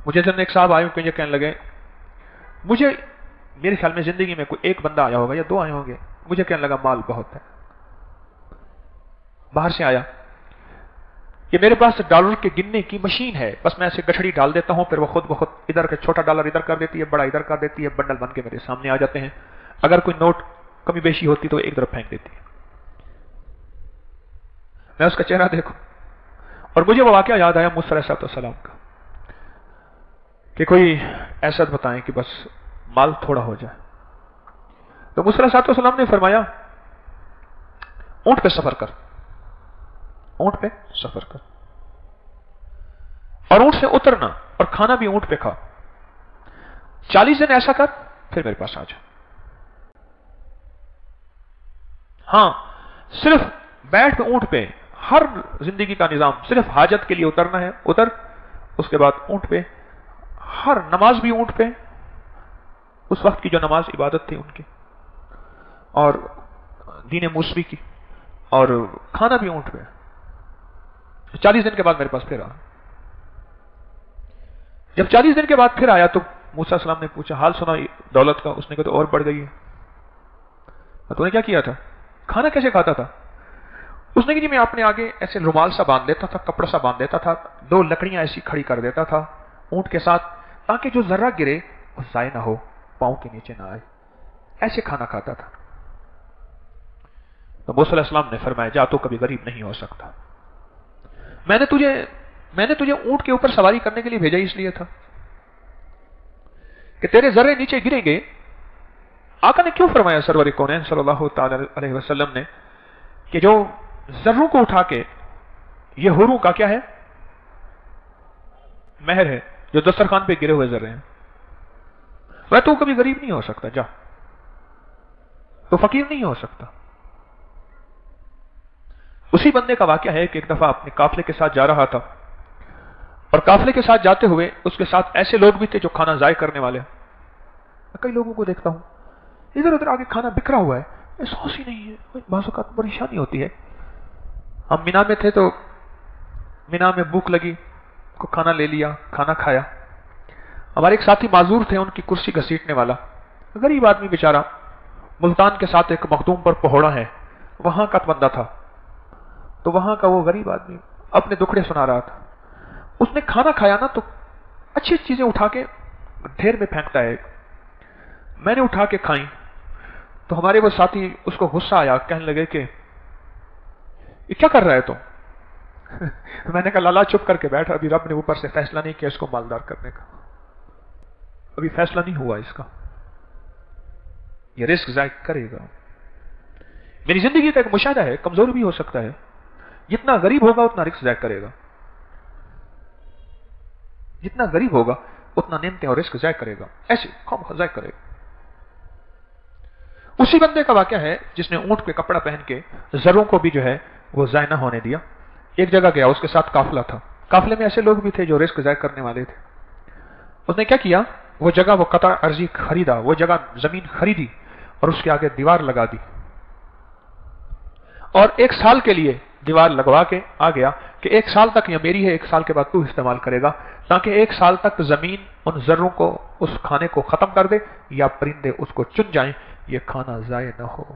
मुझे जब एक साहब आए मुझे कहने लगे, मुझे मेरे ख्याल में जिंदगी में कोई एक बंदा आया होगा या दो आए होंगे, मुझे कहने लगा माल बहुत है, बाहर से आया कि मेरे पास डॉलर के गिनने की मशीन है, बस मैं ऐसे गठड़ी डाल देता हूं, फिर वो खुद ब खुद इधर के छोटा डॉलर इधर कर देती है, बड़ा इधर कर देती है, बंडल बन के मेरे सामने आ जाते हैं, अगर कोई नोट कमी बेशी होती तो एक तरफ फेंक देती है। मैं उसका चेहरा देखूं और मुझे वो वाकया याद आया मूसा अलैहिस्सलाम का कि कोई ऐसा बताएं कि बस माल थोड़ा हो जाए। तो मूसा अलैहिस्सलाम ने फरमाया ऊंट पे सफर कर, ऊंट पे सफर कर और ऊंट से उतरना और खाना भी ऊंट पे खा, 40 दिन ऐसा कर, फिर मेरे पास आ जा। हां, सिर्फ बैठ ऊंट पे, हर जिंदगी का निजाम सिर्फ हाजत के लिए उतरना है, उतर, उसके बाद ऊंट पे, हर नमाज भी ऊंट पे, उस वक्त की जो नमाज इबादत थी उनकी, और दीन मूसवी की, और खाना भी ऊंट पे। 40 दिन के बाद मेरे पास फिर आ। जब 40 दिन के बाद फिर आया तो मूसा सलाम ने पूछा हाल सुना दौलत का, उसने कहा तो और बढ़ गई है। तूने क्या किया था, खाना कैसे खाता था? उसने कहा जी मैं अपने आगे ऐसे रुमाल सा बांध देता था, कपड़ा सा बांध देता था, 2 लकड़ियां ऐसी खड़ी कर देता था ऊंट के साथ, ताकि जो जर्रा गिरे वो जाए ना हो, पांव के नीचे ना आए, ऐसे खाना खाता था। तो मूसा अलैहिस्सलाम ने फरमाया जा तू कभी गरीब नहीं हो सकता, मैंने तुझे ऊंट के ऊपर सवारी करने के लिए भेजा इसलिए था कि तेरे जर्रे नीचे गिरेंगे। आका ने क्यों फरमाया सरवर कौनैन सल्लल्लाहु तआला अलैहि वसल्लम ने कि जो जर्रों को उठा के, ये हुरों का क्या है, महर है, जो दस्तरखान पे गिरे हुए जर्रे हैं, वह तो कभी गरीब नहीं हो सकता, जा तो फकीर नहीं हो सकता। उसी बंदे का वाकया है कि एक दफा अपने काफले के साथ जा रहा था और काफले के साथ जाते हुए उसके साथ ऐसे लोग भी थे जो खाना जाय करने वाले। कई लोगों को देखता हूं इधर उधर आगे खाना बिखरा हुआ है, सोच ही नहीं है, बाज़-औक़ात परेशानी होती है। हम मीना में थे तो मीना में भूख लगी, को खाना ले लिया, खाना खाया। हमारे एक साथी माजूर थे, उनकी कुर्सी घसीटने वाला गरीब आदमी बेचारा, मुल्तान के साथ एक मखदूम पर पहोड़ा है, वहां का बंदा था, तो वहां का वो गरीब आदमी अपने दुखड़े सुना रहा था। उसने खाना खाया ना तो अच्छी चीजें उठा के ढेर में फेंकता है, मैंने उठा के खाई तो हमारे वो साथी, उसको गुस्सा आया, कहने लगे कि ये क्या कर रहा है तुम? मैंने कहा लाला चुप करके बैठ, अभी रब ने ऊपर से फैसला नहीं किया इसको मालदार करने का, अभी फैसला नहीं हुआ इसका, ये रिस्क जायक करेगा। मेरी जिंदगी का एक मुशाहिदा है, कमजोर भी हो सकता है, जितना गरीब होगा उतना रिस्क जायक करेगा, जितना गरीब होगा उतना नेमतें और रिस्क जायक करेगा, ऐसे कौन जायक करेगा। उसी बंदे का वाकया है जिसने ऊंट पे कपड़ा पहन के जरों को भी जो है वो जाय ना होने दिया। एक जगह गया, उसके साथ काफिला था, काफिले में ऐसे लोग भी थे जो रिस्क जाय करने वाले थे। उसने क्या किया, वो जगह, वो कता अर्जी खरीदा, वो जगह जमीन खरीदी और उसके आगे दीवार लगा दी और 1 साल के लिए दीवार लगवा के आ गया कि 1 साल तक ये मेरी है, 1 साल के बाद तू इस्तेमाल करेगा, ताकि 1 साल तक जमीन उन जर्रों को, उस खाने को खत्म कर दे या परिंदे उसको चुन जाएं, ये खाना जाए ना हो।